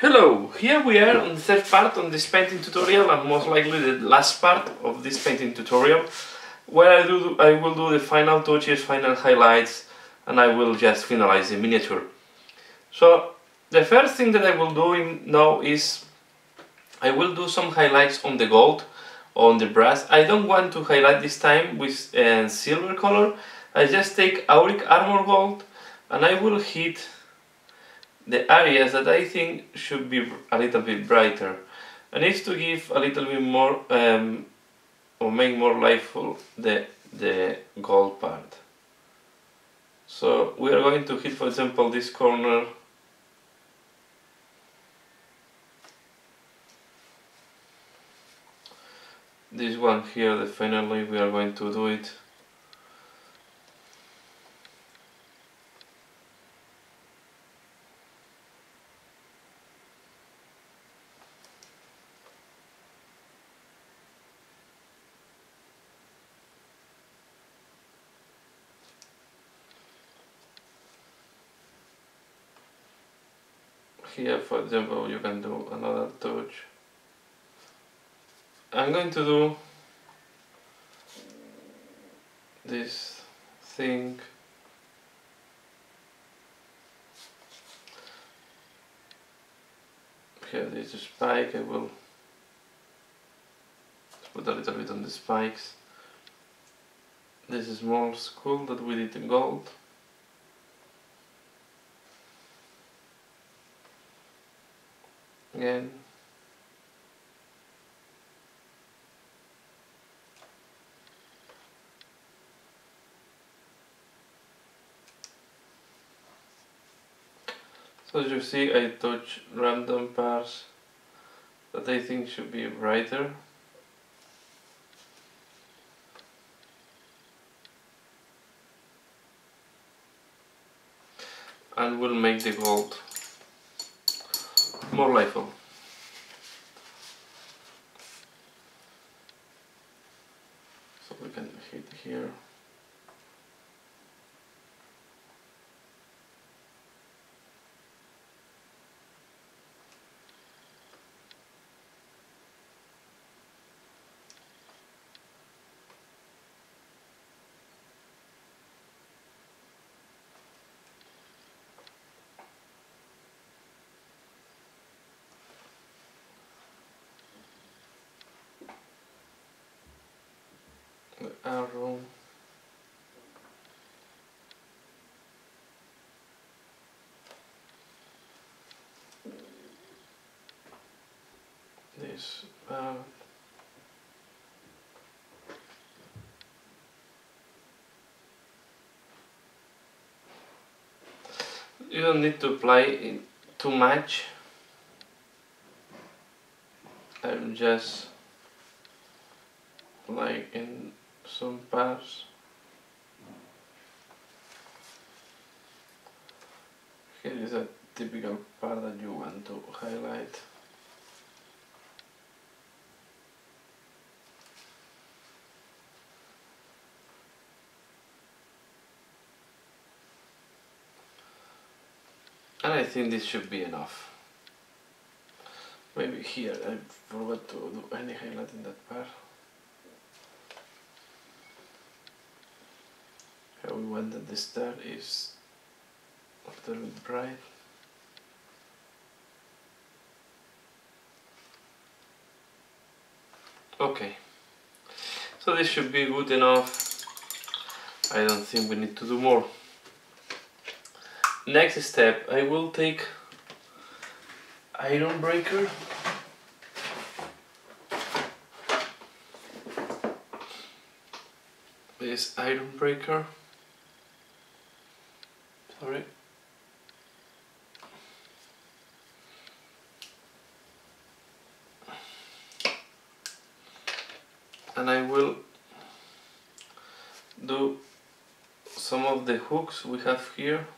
Hello, here we are on the third part on this painting tutorial, and most likely the last part of this painting tutorial, where I will do the final touches, final highlights, and I will just finalize the miniature. So the first thing that I will do now is I will do some highlights on the gold, on the brass. I don't want to highlight this time with silver color. I just take auric armor gold and I will hit the areas that I think should be a little bit brighter. I need to give a little bit more or make more liveful the gold part. So we are going to hit, for example, this corner. This one here, definitely we are going to do it. Here, for example, you can do another touch. I'm going to do this thing. Here there's a spike. I will put a little bit on the spikes. This is small skull that we did in gold. Again. So as you see, I touch random parts that I think should be brighter. And will make the gold more liveful. So we can hit here. The arrow. This you don't need to apply it too much. I'm just like in some parts. Here is a typical part that you want to highlight. And I think this should be enough. Maybe here I forgot to do any highlight in that part. Here we want that the star is a little bit bright. Okay, so this should be good enough. I don't think we need to do more. Next step, I will take iron breaker. This iron breaker. Sorry. And I will do some of the hooks we have here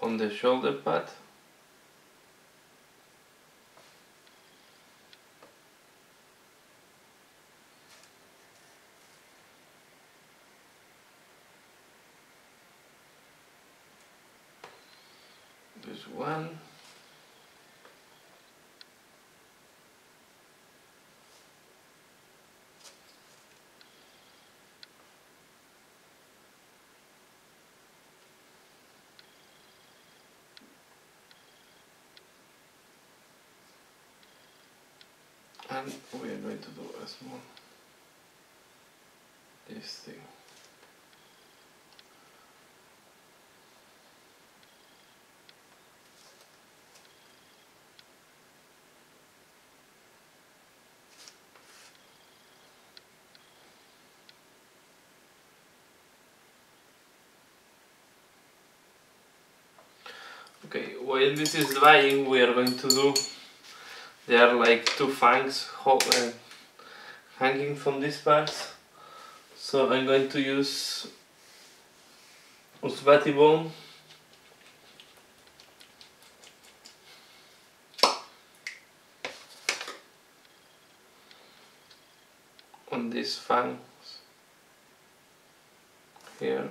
on the shoulder pad. This one. and we are going to do a small this thing. Okay, while this is drying, we are going to do, there are like two fangs hanging from these parts. So I'm going to use Usvati bone on these fangs here.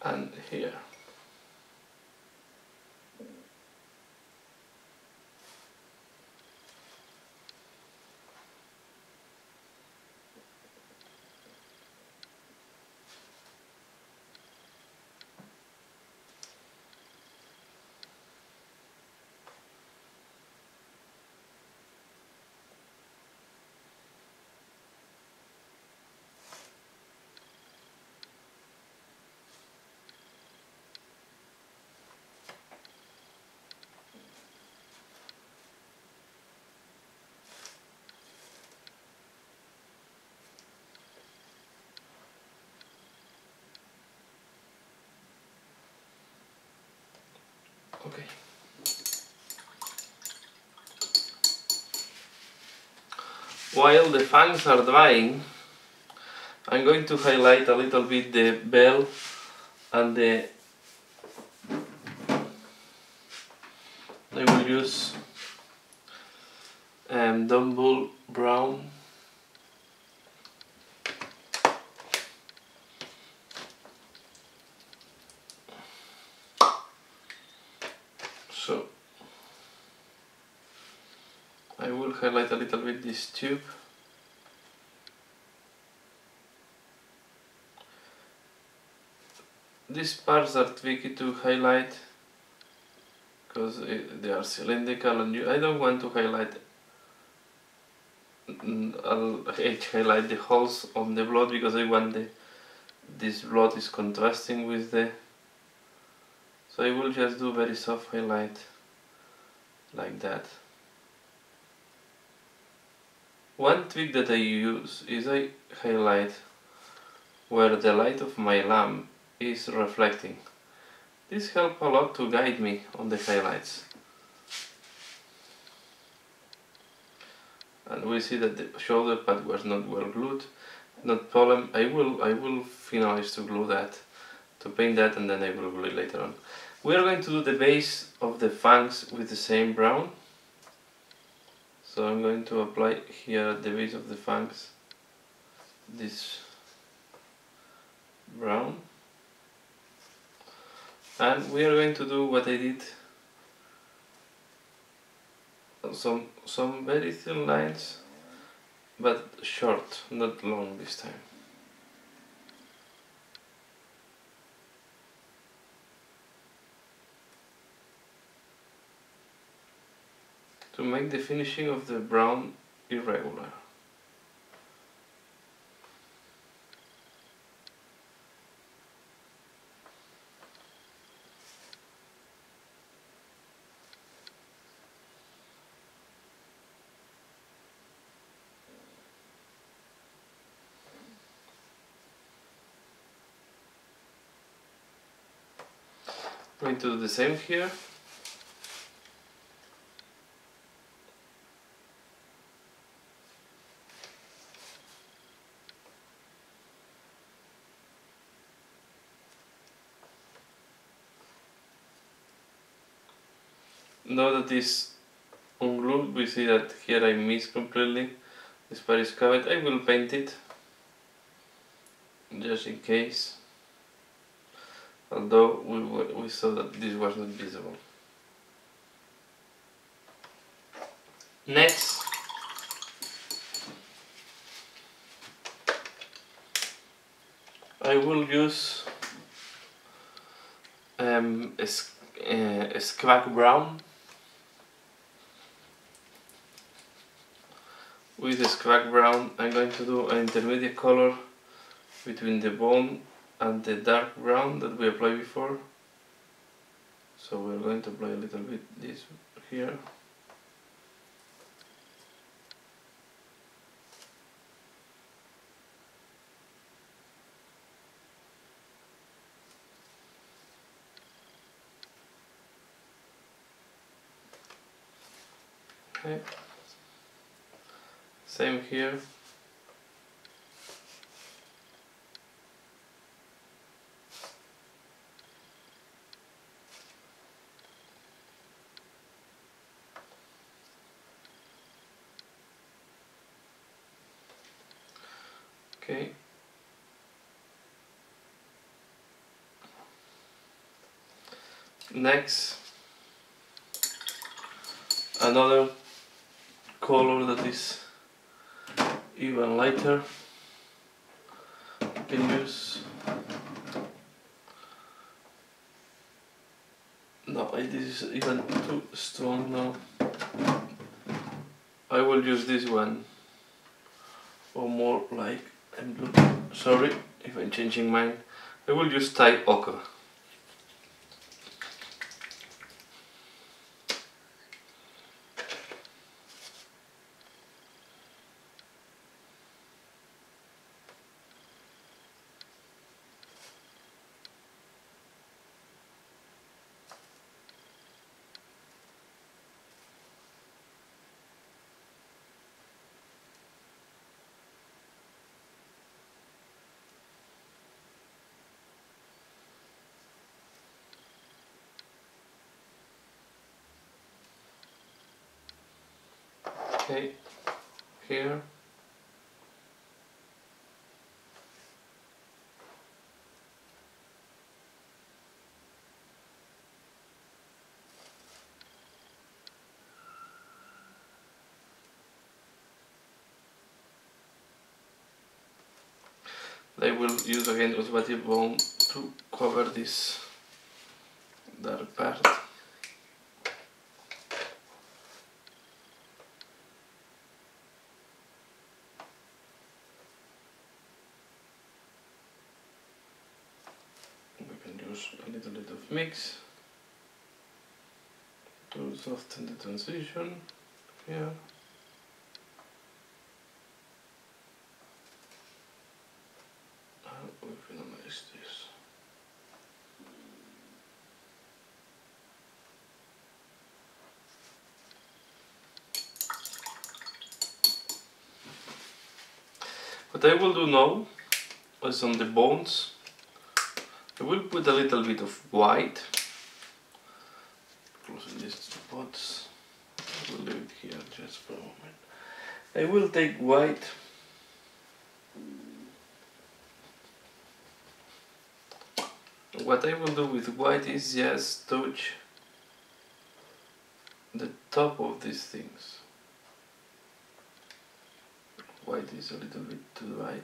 And here. Okay. While the fangs are drying, I'm going to highlight a little bit the bell and I will use Dumble Brown. So I will highlight a little bit this tube. These parts are tricky to highlight because they are cylindrical and I don't want to highlight. I'll highlight the holes on the blood because I want this blood is contrasting with the. So I will just do very soft highlight like that. One trick that I use is I highlight where the light of my lamp is reflecting. This helps a lot to guide me on the highlights. And we see that the shoulder pad was not well glued. Not problem. I will finalize to glue that, to paint that, and then I will glue it later on. We are going to do the base of the fangs with the same brown. So I'm going to apply here at the base of the fangs this brown. And we are going to do what I did, some very thin lines, but short, not long this time. To make the finishing of the brown irregular. I'm going to do the same here. now that is unglued, we see that here I missed completely. This part is covered. I will paint it just in case, although we saw that this was not visible. Next, I will use a squack brown. With the squack brown, I'm going to do an intermediate color between the bone and the dark brown that we applied before. So we're going to apply a little bit this here. Okay. Same here. Okay. Next, another color that is even lighter. You can use. No, this is even too strong now. I will use this one, or more like I'm looking. Sorry if I'm changing mine. I will use Thai ochre. Okay, here. I will use again automatic bone to cover this dark part. We can use a little bit of mix to soften the transition here. And we finalize this. What I will do now is on the bones, I will put a little bit of white, closing these spots. I will leave it here just for a moment. I will take white What I will do with white is just touch the top of these things. White is a little bit too light.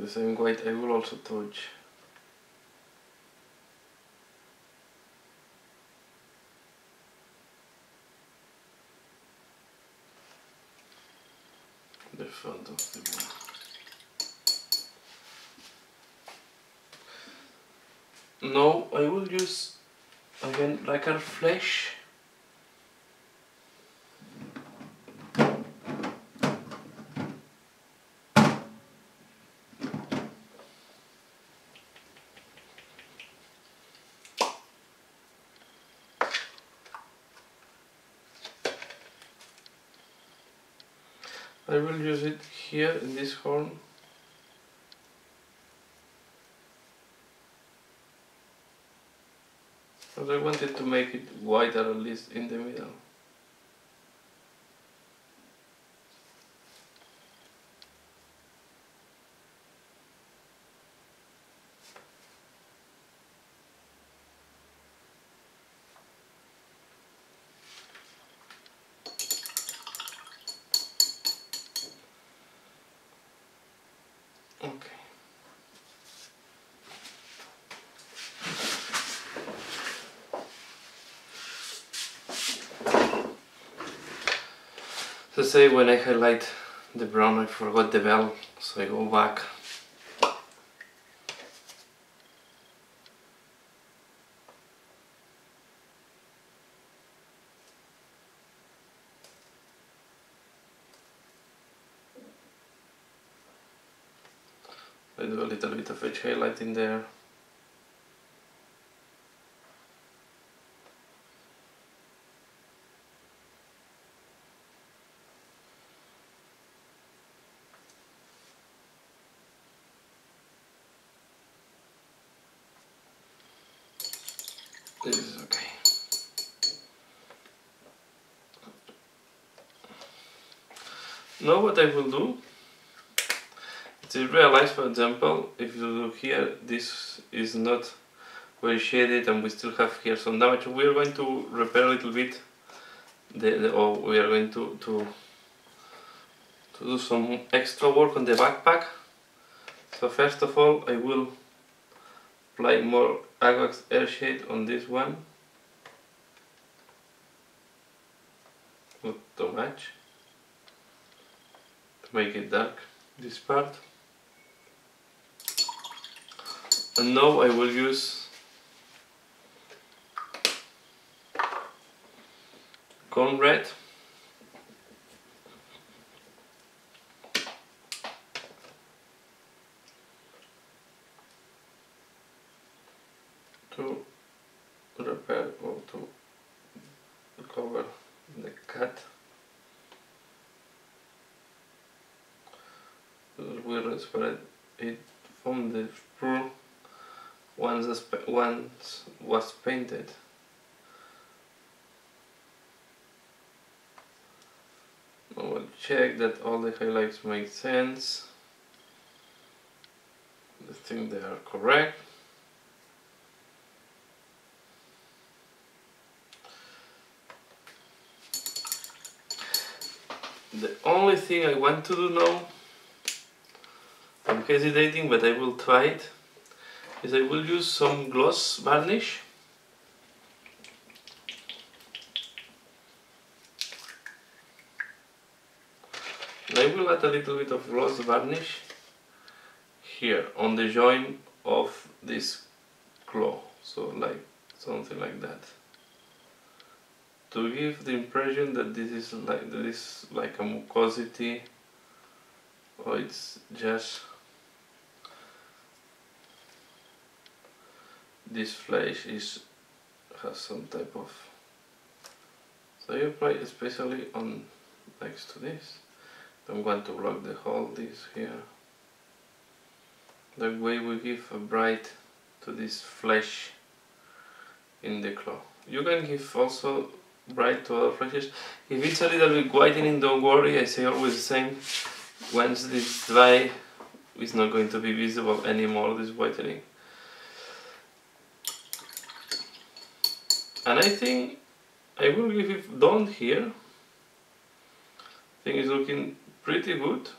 the same white I will also touch the front of the wall. Now I will use again lacquer flesh. I will use it here in this horn. But I wanted to make it wider, at least in the middle. Okay. So say when I highlight the brown I forgot the bell, so I go back. I do a little bit of edge highlight in there. This is okay. Now what I will do is realize, for example, if you look here, this is not very shaded and we still have here some damage. We are going to repair a little bit or we are going to do some extra work on the backpack. So first of all I will apply more Aquax air shade on this one. Not too much. To make it dark, this part. And now I will use Khorne red. To repair or to cover the cut. We will spread it from the sprue once was painted. I will check that all the highlights make sense. I think they are correct. The only thing I want to do now, I'm hesitating but I will try it, is I will use some gloss varnish. And I will add a little bit of gloss varnish here on the joint of this claw, so like something like that, to give the impression that this is like a mucosity, or it's just this flesh has some type of. So you apply especially on next to this. Don't want to block the whole this here. That way we give a bright to this flesh in the claw. You can give also bright to other fleshes. If it's a little bit whitening, don't worry, I say always the same. Once this dry, it's not going to be visible anymore, this whitening. And I think I will give it done here. I think it's looking pretty good.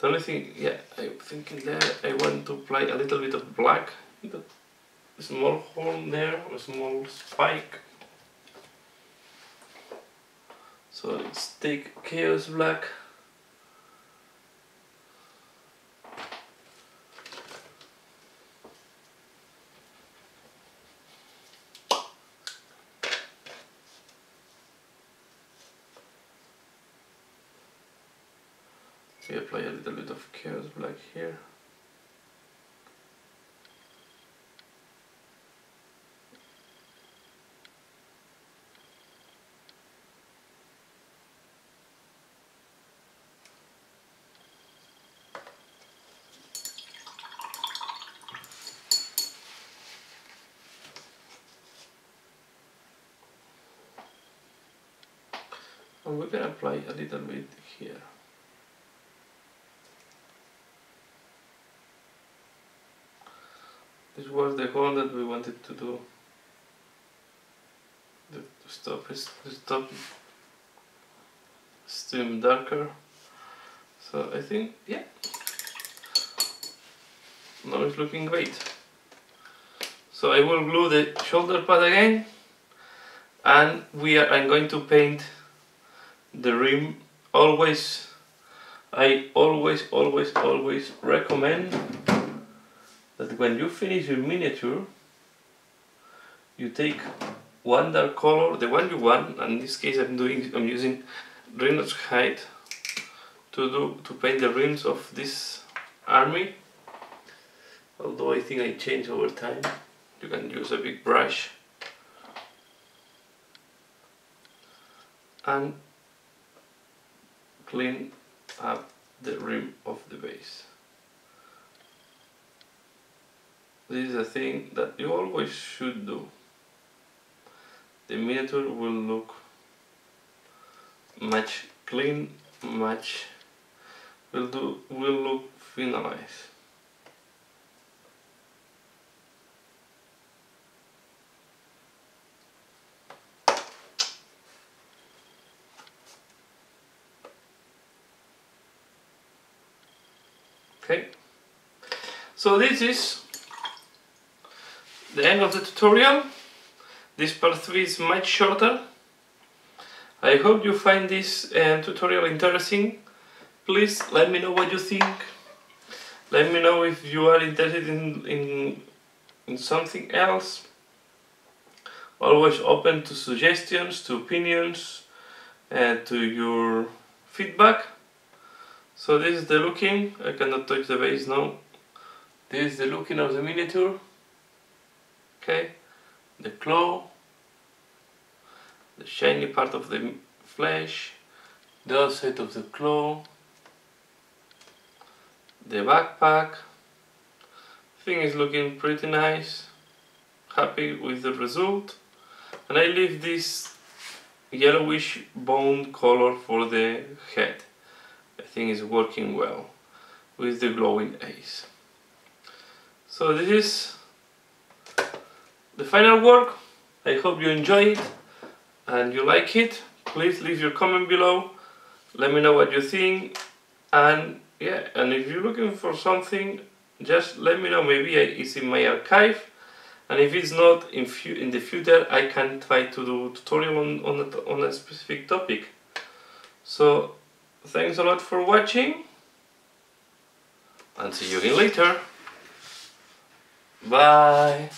The only thing, yeah, I'm thinking there I want to apply a little bit of black, a small horn there, a small spike. So let's take Chaos Black. We apply a little bit of Chaos Black here. And we can apply a little bit here. This was the horn that we wanted to do. To stop stream darker. So I think, yeah, now it's looking great. So I will glue the shoulder pad again, and I'm going to paint the rim. I always recommend that when you finish your miniature, you take one dark color, the one you want. And in this case, I'm using Rhino's Hide to paint the rims of this army. Although I think I change over time. You can use a big brush and clean up the rim of the base. This is a thing that you always should do. The miniature will look much clean, will look finalized. Okay, so this is the end of the tutorial. This part 3 is much shorter. I hope you find this tutorial interesting. Please let me know what you think. Let me know if you are interested in something else. Always open to suggestions, to opinions, and to your feedback. So this is the looking. I cannot touch the base now. This is the looking of the miniature. Okay, the claw, the shiny part of the flesh, the outside of the claw, the backpack. Thing is looking pretty nice. Happy with the result. And I leave this yellowish bone color for the head. I think it's working well with the glowing eyes. So this is the final work. I hope you enjoy it and you like it. Please leave your comment below. Let me know what you think. And yeah, and if you're looking for something, just let me know. Maybe it's in my archive. And if it's not, in the future, I can try to do a tutorial on a specific topic. So thanks a lot for watching, and see you again later. Bye.